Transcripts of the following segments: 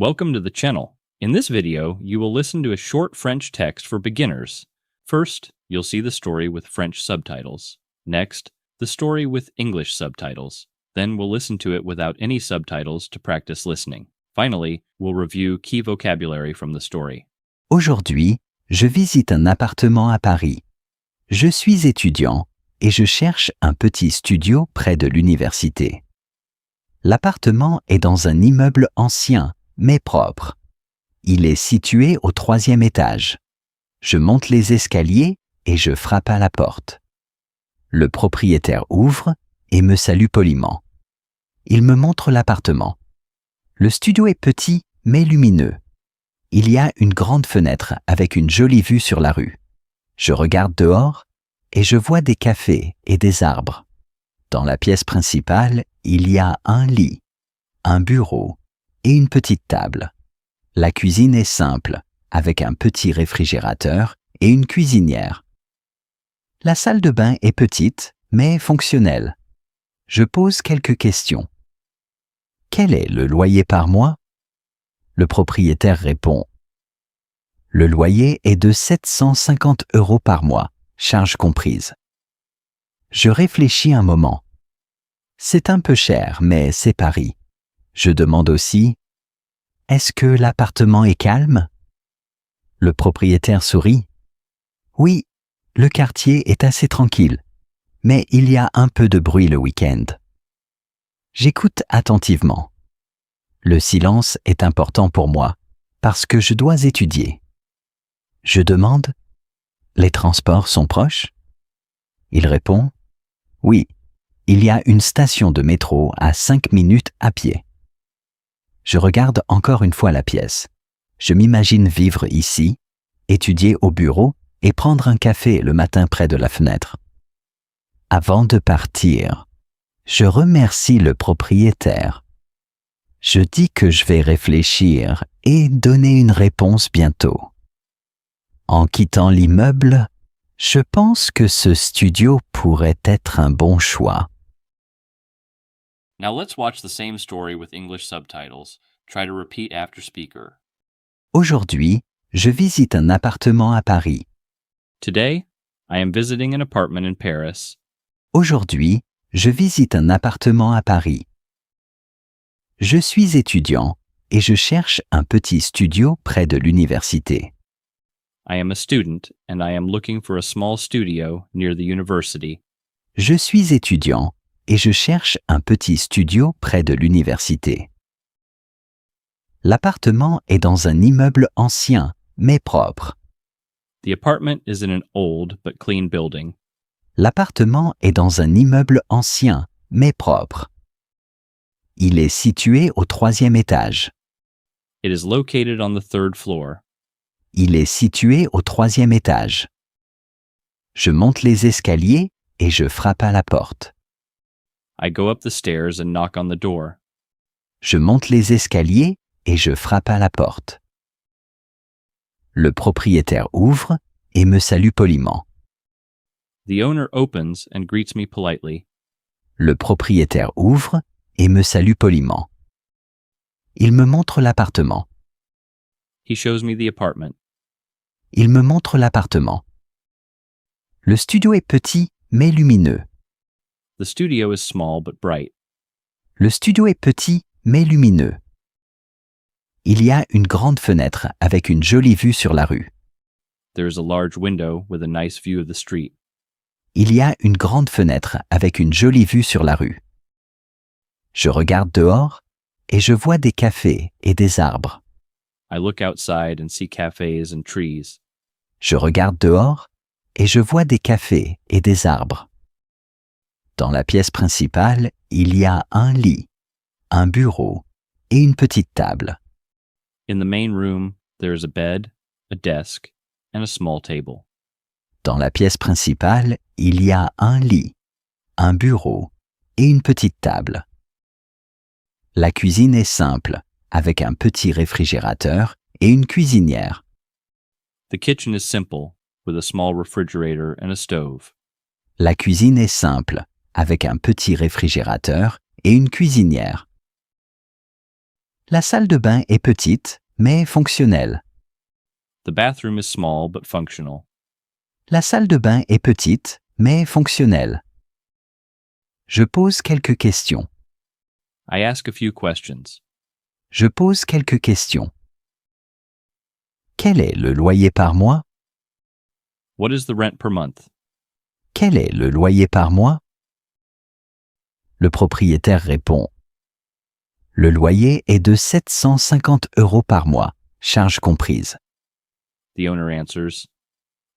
Welcome to the channel. In this video, you will listen to a short French text for beginners. First, you'll see the story with French subtitles. Next, the story with English subtitles. Then we'll listen to it without any subtitles to practice listening. Finally, we'll review key vocabulary from the story. Aujourd'hui, je visite un appartement à Paris. Je suis étudiant et je cherche un petit studio près de l'université. L'appartement est dans un immeuble ancien, mais propre. Il est situé au 3e étage. Je monte les escaliers et je frappe à la porte. Le propriétaire ouvre et me salue poliment. Il me montre l'appartement. Le studio est petit, mais lumineux. Il y a une grande fenêtre avec une jolie vue sur la rue. Je regarde dehors et je vois des cafés et des arbres. Dans la pièce principale, il y a un lit, un bureau et une petite table. La cuisine est simple, avec un petit réfrigérateur et une cuisinière. La salle de bain est petite, mais fonctionnelle. Je pose quelques questions. Quel est le loyer par mois? Le propriétaire répond. Le loyer est de 750 € par mois, charges comprises. Je réfléchis un moment. C'est un peu cher, mais c'est Paris. Je demande aussi, est-ce que l'appartement est calme? Le propriétaire sourit. Oui, le quartier est assez tranquille, mais il y a un peu de bruit le week-end. J'écoute attentivement. Le silence est important pour moi, parce que je dois étudier. Je demande, les transports sont proches? Il répond, oui, il y a une station de métro à 5 minutes à pied. Je regarde encore une fois la pièce. Je m'imagine vivre ici, étudier au bureau et prendre un café le matin près de la fenêtre. Avant de partir, je remercie le propriétaire. Je dis que je vais réfléchir et donner une réponse bientôt. En quittant l'immeuble, je pense que ce studio pourrait être un bon choix. Now let's watch the same story with English subtitles. Try to repeat after speaker. Aujourd'hui, je visite un appartement à Paris. Today, I am visiting an apartment in Paris. Aujourd'hui, je visite un appartement à Paris. Je suis étudiant et je cherche un petit studio près de l'université. I am a student and I am looking for a small studio near the university. Je suis étudiant et je cherche un petit studio près de l'université. L'appartement est dans un immeuble ancien, mais propre. The apartment is in an old but clean building. L'appartement est dans un immeuble ancien, mais propre. Il est situé au 3e étage. It is located on the 3rd floor. Il est situé au 3e étage. Je monte les escaliers et je frappe à la porte. I go up the stairs and knock on the door. Je monte les escaliers et je frappe à la porte. Le propriétaire ouvre et me salue poliment. The owner opens and greets me politely. Le propriétaire ouvre et me salue poliment. Il me montre l'appartement. He shows me the apartment. Il me montre l'appartement. Le studio est petit mais lumineux. The studio is small but bright. Le studio est petit mais lumineux. Il y a une grande fenêtre avec une jolie vue sur la rue. There is a large window with a nice view of the street. Il y a une grande fenêtre avec une jolie vue sur la rue. Je regarde dehors et je vois des cafés et des arbres. I look outside and see cafes and trees. Je regarde dehors et je vois des cafés et des arbres. Dans la pièce principale, il y a un lit, un bureau et une petite table. In the main room, there is a bed, a desk, and a small table. Dans la pièce principale, il y a un lit, un bureau et une petite table. La cuisine est simple, avec un petit réfrigérateur et une cuisinière. The kitchen is simple, with a small refrigerator and a stove. La cuisine est simple, avec un petit réfrigérateur et une cuisinière. La salle de bain est petite, mais fonctionnelle. The bathroom is small but functional. La salle de bain est petite, mais fonctionnelle. Je pose quelques questions. I ask a few questions. Je pose quelques questions. Quel est le loyer par mois? What is the rent per month? Quel est le loyer par mois? Le propriétaire répond. Le loyer est de 750 € par mois, charges comprises. The owner answers,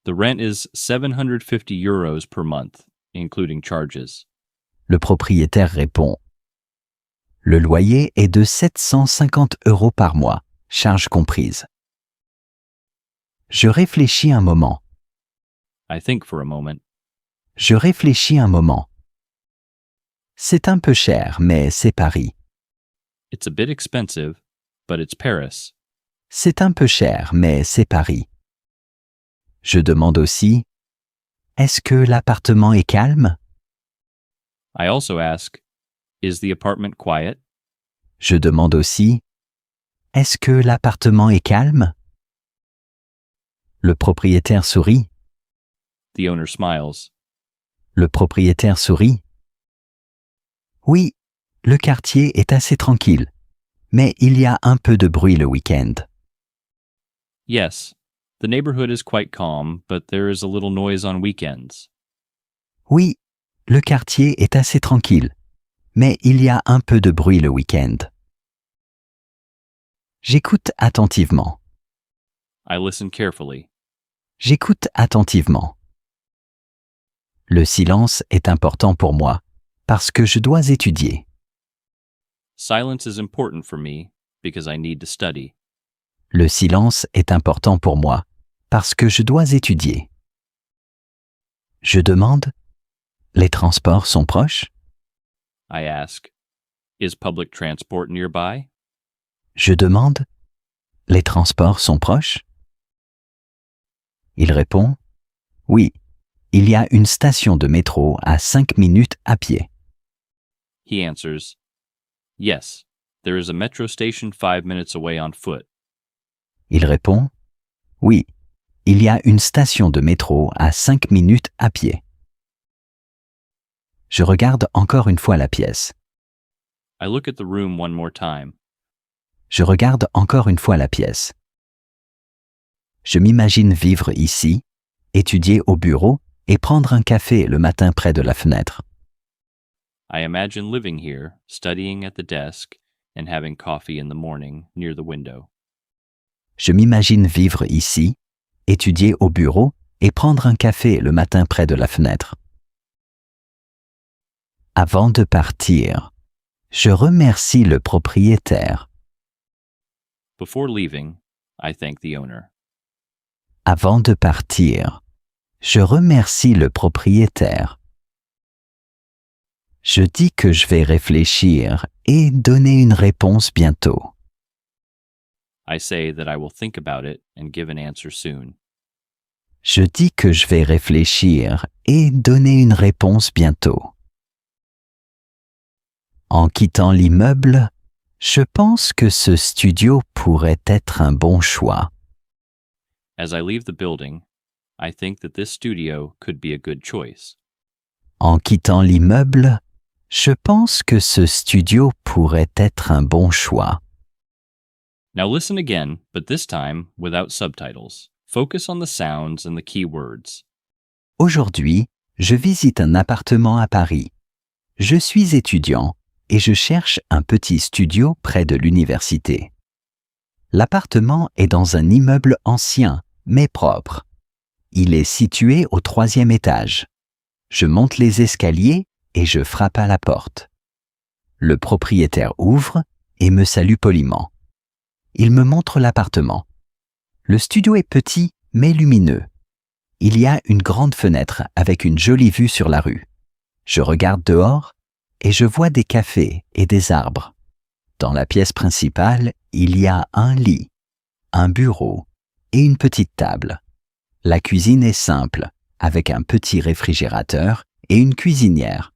the rent is 750 euros per month, including charges. Le propriétaire répond. Le loyer est de 750 € par mois, charges comprises. Je réfléchis un moment. I think for a moment. Je réfléchis un moment. C'est un peu cher, mais c'est Paris. It's a bit expensive, but it's Paris. C'est un peu cher, mais c'est Paris. Je demande aussi, est-ce que l'appartement est calme? I also ask, is the apartment quiet? Je demande aussi, est-ce que l'appartement est calme? Le propriétaire sourit. The owner smiles. Le propriétaire sourit. Oui, le quartier est assez tranquille, mais il y a un peu de bruit le week-end. Yes, the neighborhood is quite calm, but there is a little noise on weekends. Oui, le quartier est assez tranquille, mais il y a un peu de bruit le week-end. J'écoute attentivement. I listen carefully. J'écoute attentivement. Le silence est important pour moi, parce que je dois étudier. Silence is important for me because I need to study. Le silence est important pour moi, parce que je dois étudier. Je demande, les transports sont proches? I ask, is public transport nearby? Je demande, les transports sont proches? Il répond, oui, il y a une station de métro à 5 minutes à pied. He answers, yes, there is a metro station 5 minutes away on foot. Il répond, oui, il y a une station de métro à 5 minutes à pied. Je regarde encore une fois la pièce. I look at the room one more time. Je regarde encore une fois la pièce. Je m'imagine vivre ici, étudier au bureau et prendre un café le matin près de la fenêtre. I imagine living here, studying at the desk, and having coffee in the morning near the window. Je m'imagine vivre ici, étudier au bureau et prendre un café le matin près de la fenêtre. Avant de partir, je remercie le propriétaire. Before leaving, I thank the owner. Avant de partir, je remercie le propriétaire. Je dis que je vais réfléchir et donner une réponse bientôt. I say that I will think about it and give an answer soon. Je dis que je vais réfléchir et donner une réponse bientôt. En quittant l'immeuble, je pense que ce studio pourrait être un bon choix. As I leave the building, I think that this studio could be a good choice. En quittant l'immeuble, je pense que ce studio pourrait être un bon choix. Now listen again, but this time without subtitles. Focus on the sounds and the key words. Aujourd'hui, je visite un appartement à Paris. Je suis étudiant et je cherche un petit studio près de l'université. L'appartement est dans un immeuble ancien, mais propre. Il est situé au 3e étage. Je monte les escaliers et je frappe à la porte. Le propriétaire ouvre et me salue poliment. Il me montre l'appartement. Le studio est petit, mais lumineux. Il y a une grande fenêtre avec une jolie vue sur la rue. Je regarde dehors et je vois des cafés et des arbres. Dans la pièce principale, il y a un lit, un bureau et une petite table. La cuisine est simple, avec un petit réfrigérateur et une cuisinière.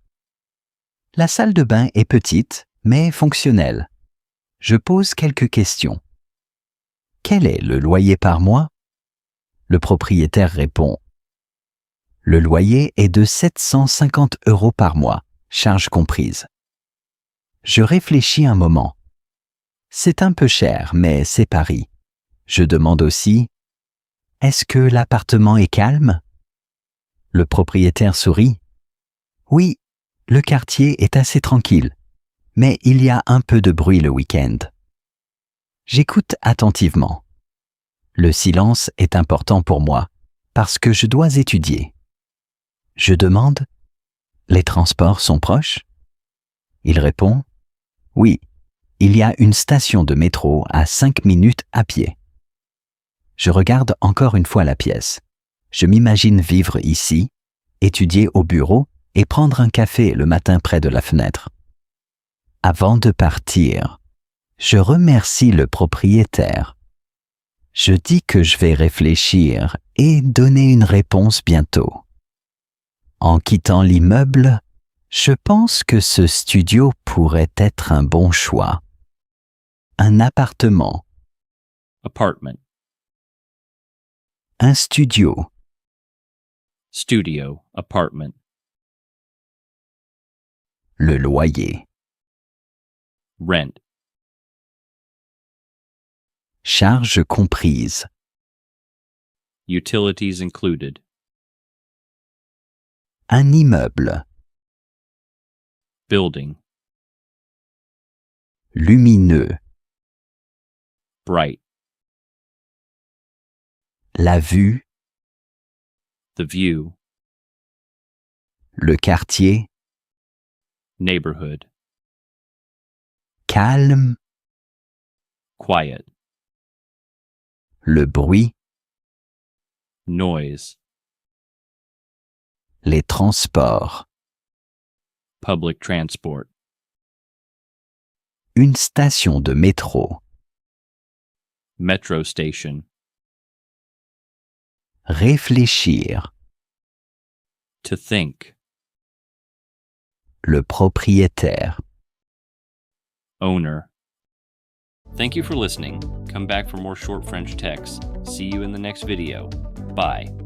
La salle de bain est petite, mais fonctionnelle. Je pose quelques questions. Quel est le loyer par mois? Le propriétaire répond. Le loyer est de 750 € par mois, charges comprises. Je réfléchis un moment. C'est un peu cher, mais c'est Paris. Je demande aussi, est-ce que l'appartement est calme? Le propriétaire sourit. Oui, le quartier est assez tranquille, mais il y a un peu de bruit le week-end. J'écoute attentivement. Le silence est important pour moi, parce que je dois étudier. Je demande, les transports sont proches? Il répond, oui, il y a une station de métro à 5 minutes à pied. Je regarde encore une fois la pièce. Je m'imagine vivre ici, étudier au bureau et prendre un café le matin près de la fenêtre. Avant de partir, je remercie le propriétaire. Je dis que je vais réfléchir et donner une réponse bientôt. En quittant l'immeuble, je pense que ce studio pourrait être un bon choix. Un appartement, Apartment. un studio, Studio. Apartment. le loyer, Rent. charges comprises, Utilities included. un immeuble, Building. lumineux, Bright. la vue, The view. le quartier, Neighborhood. calme, Quiet. le bruit, Noise. les transports, Public transport. une station de métro, Metro station. réfléchir, To think. le propriétaire. Owner. Thank you for listening. Come back for more short French texts. See you in the next video. Bye.